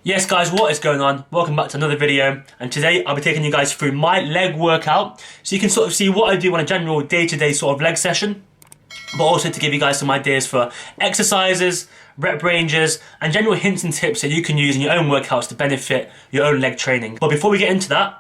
Yes guys, what is going on? Welcome back to another video, and today I'll be taking you guys through my leg workout so you can sort of see what I do on a general day-to-day sort of leg session, but also to give you guys some ideas for exercises, rep ranges and general hints and tips that you can use in your own workouts to benefit your own leg training. But before we get into that,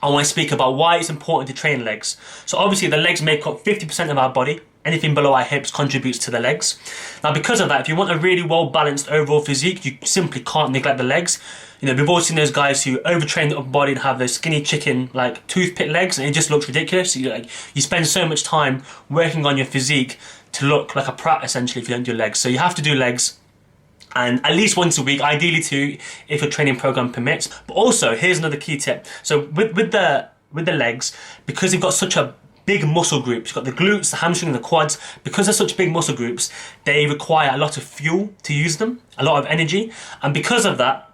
I want to speak about why it's important to train legs. So obviously the legs make up 50% of our body. Anything below our hips contributes to the legs. Now because of that, if you want a really well balanced overall physique, you simply can't neglect the legs. You know, we've all seen those guys who overtrain the upper body and have those skinny chicken like toothpick legs, and it just looks ridiculous. You spend so much time working on your physique to look like a prat essentially if you don't do legs. So you have to do legs, and at least once a week, ideally two if your training program permits. But also here's another key tip. So with the legs, because you've got such a big muscle groups, you've got the glutes, the hamstring and the quads. Because they're such big muscle groups, they require a lot of fuel to use them, a lot of energy, and because of that,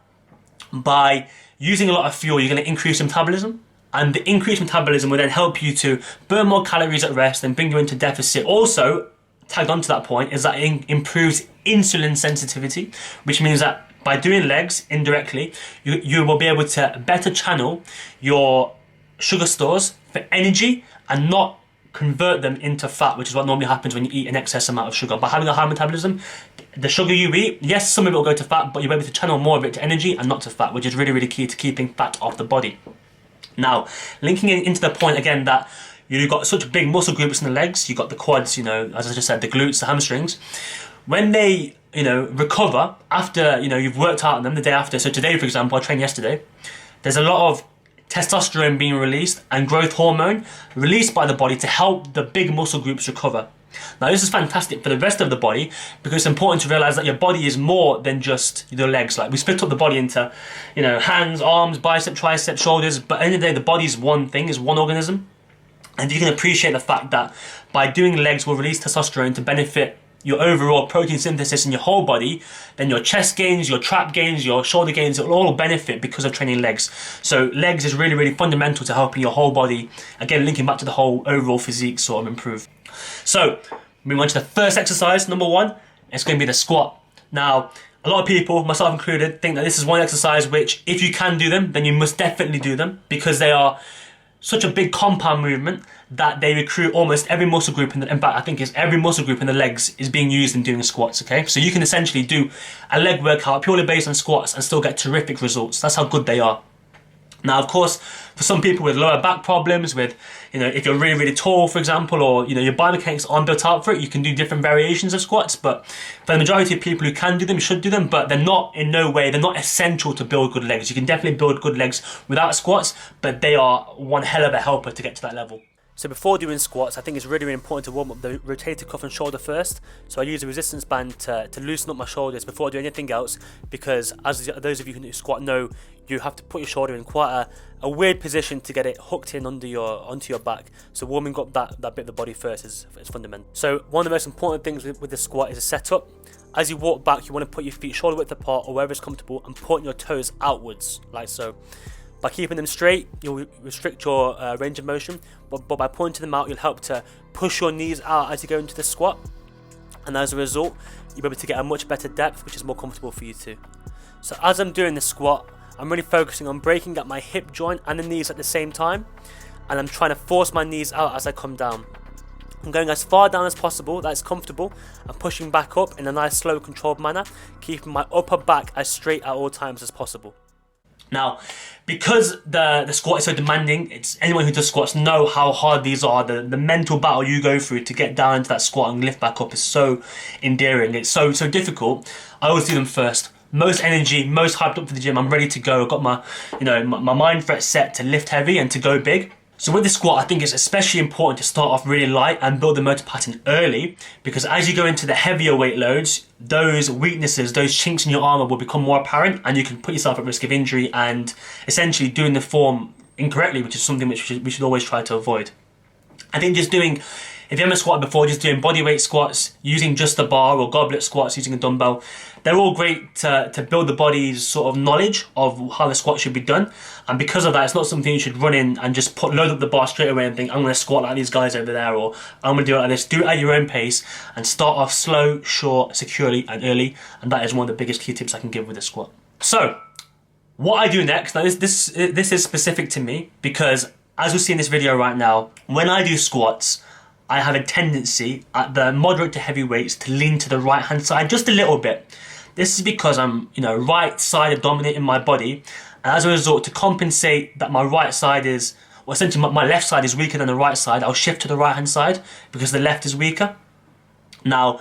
by using a lot of fuel, you're going to increase metabolism, and the increased metabolism will then help you to burn more calories at rest and bring you into deficit. Also, tagged onto that point is that it improves insulin sensitivity, which means that by doing legs indirectly, you will be able to better channel your sugar stores for energy and not convert them into fat, which is what normally happens when you eat an excess amount of sugar. By having a high metabolism, the sugar you eat, yes, some of it will go to fat, but you'll be able to channel more of it to energy and not to fat, which is really, really key to keeping fat off the body. Now, linking into the point again that you've got such big muscle groups in the legs, you've got the quads, you know, as I just said, the glutes, the hamstrings. When they, recover after, you've worked out on them the day after. So today, for example, I trained yesterday. There's a lot of testosterone being released and growth hormone released by the body to help the big muscle groups recover. Now this is fantastic for the rest of the body because it's important to realize that your body is more than just the legs. Like we split up the body into, hands, arms, bicep, tricep, shoulders, but at the end of the day, the body is one thing, is one organism. And you can appreciate the fact that by doing legs will release testosterone to benefit your overall protein synthesis in your whole body, then your chest gains, your trap gains, your shoulder gains, it will all benefit because of training legs. So legs is really, really fundamental to helping your whole body, again, linking back to the whole overall physique sort of improve. So, moving on to the first exercise, number one, it's going to be the squat. Now, a lot of people, myself included, think that this is one exercise which, if you can do them, then you must definitely do them because they are such a big compound movement that they recruit almost every muscle group in fact I think it's every muscle group in the legs is being used in doing squats, okay? So you can essentially do a leg workout purely based on squats and still get terrific results. That's how good they are. Now, of course, for some people with lower back problems, with, if you're really, really tall, for example, or, your biomechanics aren't built out for it, you can do different variations of squats. But for the majority of people who can do them, should do them, but they're not in no way, they're not essential to build good legs. You can definitely build good legs without squats, but they are one hell of a helper to get to that level. So before doing squats, I think it's really, really important to warm up the rotator cuff and shoulder first. So I use a resistance band to loosen up my shoulders before I do anything else, because as those of you who do squat know, you have to put your shoulder in quite a weird position to get it hooked in onto your back. So warming up that bit of the body first is fundamental. So one of the most important things with the squat is a setup. As you walk back, you want to put your feet shoulder width apart or wherever it's comfortable and point your toes outwards, like so. By keeping them straight, you'll restrict your range of motion, but by pointing them out, you'll help to push your knees out as you go into the squat, and as a result, you'll be able to get a much better depth, which is more comfortable for you too. So as I'm doing the squat, I'm really focusing on breaking up my hip joint and the knees at the same time, and I'm trying to force my knees out as I come down. I'm going as far down as possible, that's comfortable, and pushing back up in a nice, slow, controlled manner, keeping my upper back as straight at all times as possible. Now, because the squat is so demanding, anyone who does squats know how hard these are. The mental battle you go through to get down into that squat and lift back up is so endearing. It's so difficult. I always do them first. Most energy, most hyped up for the gym. I'm ready to go. I've got my, my mind frame set to lift heavy and to go big. So with the squat, I think it's especially important to start off really light and build the motor pattern early, because as you go into the heavier weight loads, those weaknesses, those chinks in your armor will become more apparent, and you can put yourself at risk of injury and essentially doing the form incorrectly, which is something which we should always try to avoid. I think just doing, if you haven't squatted before, just doing bodyweight squats, using just a bar or goblet squats, using a dumbbell, they're all great to build the body's sort of knowledge of how the squat should be done. And because of that, it's not something you should run in and just load up the bar straight away and think, I'm going to squat like these guys over there, or I'm going to do it like this. Do it at your own pace and start off slow, short, securely and early. And that is one of the biggest key tips I can give with the squat. So, What I do next, now this is specific to me because as we see in this video right now, when I do squats, I have a tendency at the moderate to heavy weights to lean to the right hand side just a little bit. This is because I'm, right sided dominating my body, and as a result, to compensate that my right side is, well, essentially my left side is weaker than the right side, I'll shift to the right hand side because the left is weaker. Now,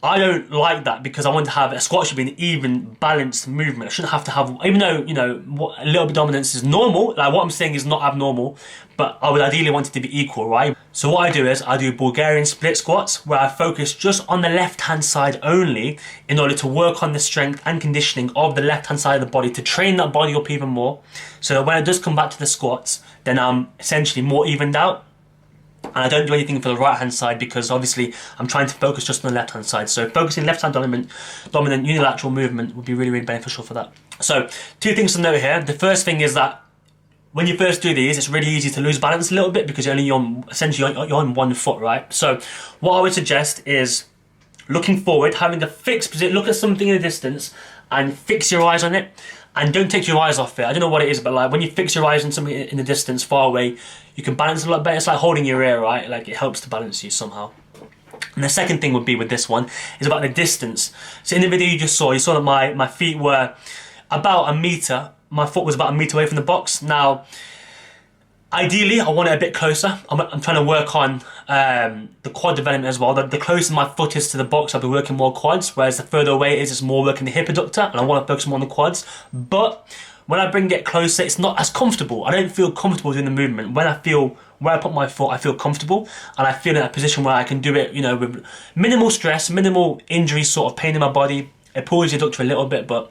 I don't like that because I want to have a squat should be an even balanced movement. I shouldn't have to have, even though a little bit of dominance is normal. Like what I'm saying is not abnormal, but I would ideally want it to be equal, right? So what I do is I do Bulgarian split squats where I focus just on the left hand side only in order to work on the strength and conditioning of the left hand side of the body to train that body up even more. So that when it does come back to the squats, then I'm essentially more evened out. And I don't do anything for the right hand side because obviously I'm trying to focus just on the left hand side. So focusing left hand dominant unilateral movement would be really, really beneficial for that. So 2 things to note here. The first thing is that when you first do these, it's really easy to lose balance a little bit because you're on one foot, right? So what I would suggest is looking forward, having a fixed position, look at something in the distance and fix your eyes on it. And don't take your eyes off it. I don't know what it is, but like when you fix your eyes on something in the distance, far away, you can balance a lot better. It's like holding your ear, right? Like it helps to balance you somehow. And the second thing would be with this one is about the distance. So in the video you saw that my feet were about a meter. My foot was about a meter away from the box. Now, ideally, I want it a bit closer. I'm trying to work on the quad development as well. The closer my foot is to the box, I'll be working more quads, whereas the further away it is, it's more working the hip adductor, and I want to focus more on the quads. But when I bring it closer, it's not as comfortable. I don't feel comfortable doing the movement. When I feel where I put my foot, I feel comfortable, and I feel in a position where I can do it, with minimal stress, minimal injury, sort of pain in my body. It pulls the adductor a little bit, but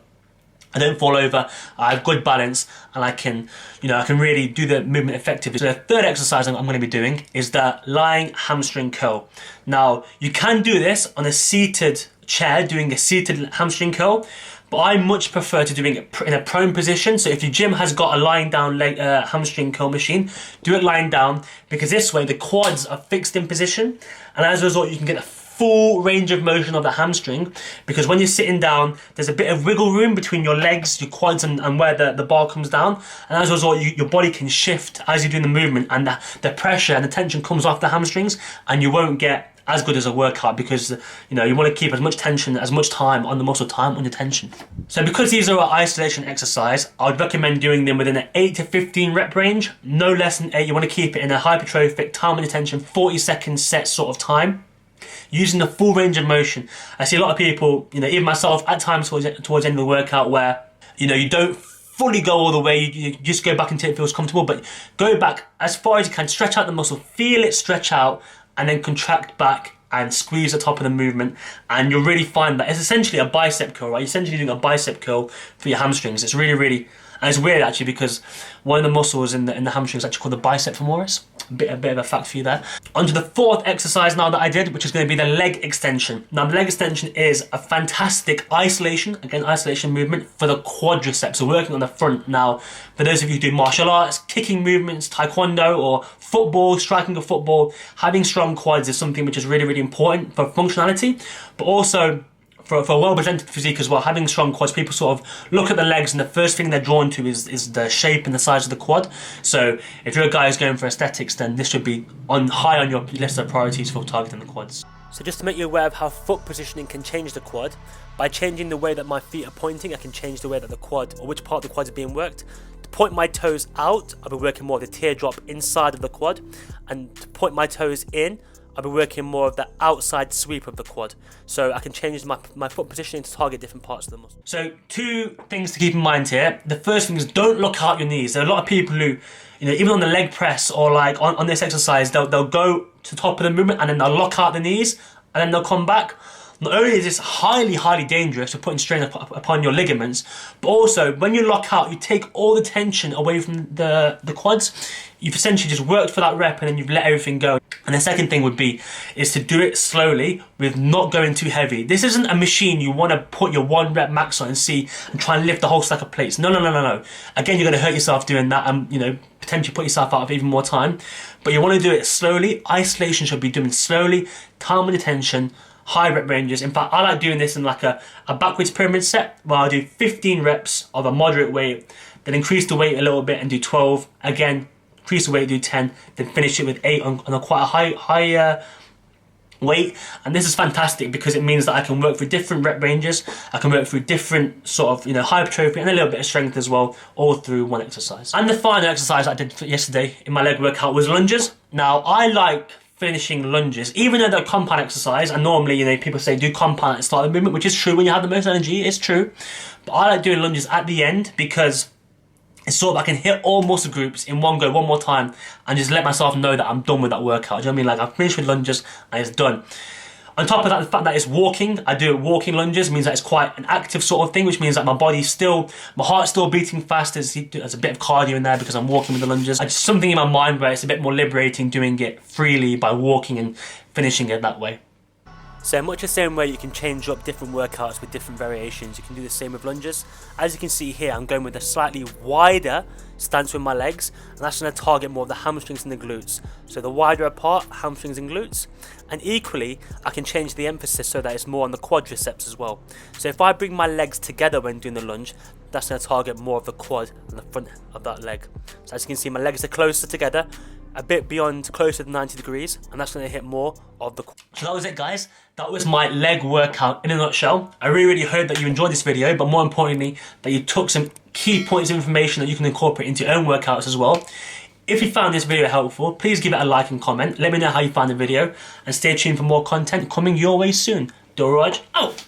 I don't fall over, I have good balance, and I can really do the movement effectively. So the third exercise I'm going to be doing is the lying hamstring curl. Now, you can do this on a seated chair, doing a seated hamstring curl, but I much prefer to doing it in a prone position. So if your gym has got a lying down hamstring curl machine, do it lying down, because this way the quads are fixed in position, and as a result you can get a full range of motion of the hamstring, because when you're sitting down there's a bit of wiggle room between your legs, your quads, and where the bar comes down, and as a result your body can shift as you're doing the movement, and the pressure and the tension comes off the hamstrings, and you won't get as good as a workout because you want to keep as much tension, as much time on the muscle, time under tension. So because these are an isolation exercise, I would recommend doing them within an 8 to 15 rep range, no less than 8. You want to keep it in a hypertrophic, time under tension, 40-second set sort of time, using the full range of motion. I see a lot of people, even myself, at times towards the end of the workout where, you don't fully go all the way, you just go back until it feels comfortable, but go back as far as you can, stretch out the muscle, feel it stretch out, and then contract back and squeeze the top of the movement, and you'll really find that it's essentially a bicep curl, right? You're essentially doing a bicep curl for your hamstrings. It's really, really, and it's weird actually because one of the muscles in the hamstring is actually called the bicep femoris. A bit of a fact for you there. Onto the fourth exercise now that I did, which is going to be the leg extension. Now the leg extension is a fantastic isolation movement for the quadriceps, so working on the front. Now for those of you who do martial arts, kicking movements, taekwondo, or football, striking a football, having strong quads is something which is really, really important for functionality, but also for a well-presented physique as well. Having strong quads, people sort of look at the legs and the first thing they're drawn to is the shape and the size of the quad. So if you're a guy who's going for aesthetics, then this should be high on your list of priorities for targeting the quads. So just to make you aware of how foot positioning can change the quad, by changing the way that my feet are pointing, I can change the way that the quad, or which part of the quad is being worked. To point my toes out, I'll be working more of the teardrop inside of the quad, and to point my toes in, I'll be working more of the outside sweep of the quad. So I can change my foot positioning to target different parts of the muscle. So 2 things to keep in mind here. The first thing is don't lock out your knees. There are a lot of people who, even on the leg press or like on this exercise, they'll go to the top of the movement and then they'll lock out the knees and then they'll come back. Not only is this highly, highly dangerous for putting strain upon your ligaments, but also when you lock out, you take all the tension away from the quads. You've essentially just worked for that rep and then you've let everything go. And the second thing would be is to do it slowly with not going too heavy. This isn't a machine you want to put your 1 rep max on and try and lift the whole stack of plates. No. Again, you're going to hurt yourself doing that and potentially put yourself out of even more time. But you want to do it slowly. Isolation should be done slowly, time under tension, high rep ranges. In fact, I like doing this in like a backwards pyramid set where I do 15 reps of a moderate weight, then increase the weight a little bit and do 12. Again, increase the weight, do 10, then finish it with 8 on a quite a high weight. And this is fantastic because it means that I can work through different rep ranges. I can work through different sort of, hypertrophy and a little bit of strength as well, all through one exercise. And the final exercise I did yesterday in my leg workout was lunges. Now, I like finishing lunges, even though they're a compound exercise, and normally, people say do compound at the start of the movement, which is true when you have the most energy, it's true. But I like doing lunges at the end because it's sort of I can hit all muscle groups in one go, one more time, and just let myself know that I'm done with that workout. Do you know what I mean? Like, I'm finished with lunges and it's done. On top of that, the fact that it's walking, I do walking lunges, means that it's quite an active sort of thing, which means that my heart's still beating fast. There's a bit of cardio in there because I'm walking with the lunges. It's something in my mind where it's a bit more liberating doing it freely by walking and finishing it that way. So much the same way you can change up different workouts with different variations, you can do the same with lunges. As you can see here, I'm going with a slightly wider stance with my legs, and that's going to target more of the hamstrings and the glutes. So the wider apart, hamstrings and glutes. And equally, I can change the emphasis so that it's more on the quadriceps as well. So if I bring my legs together when doing the lunge, that's going to target more of the quad and the front of that leg. So as you can see, my legs are closer together, a bit beyond, closer to 90 degrees, and that's going to hit more of the... So that was it, guys. That was my leg workout in a nutshell. I really hope that you enjoyed this video, but more importantly, that you took some key points of information that you can incorporate into your own workouts as well. If you found this video helpful, please give it a like and comment. Let me know how you found the video, and stay tuned for more content coming your way soon. Doraj out!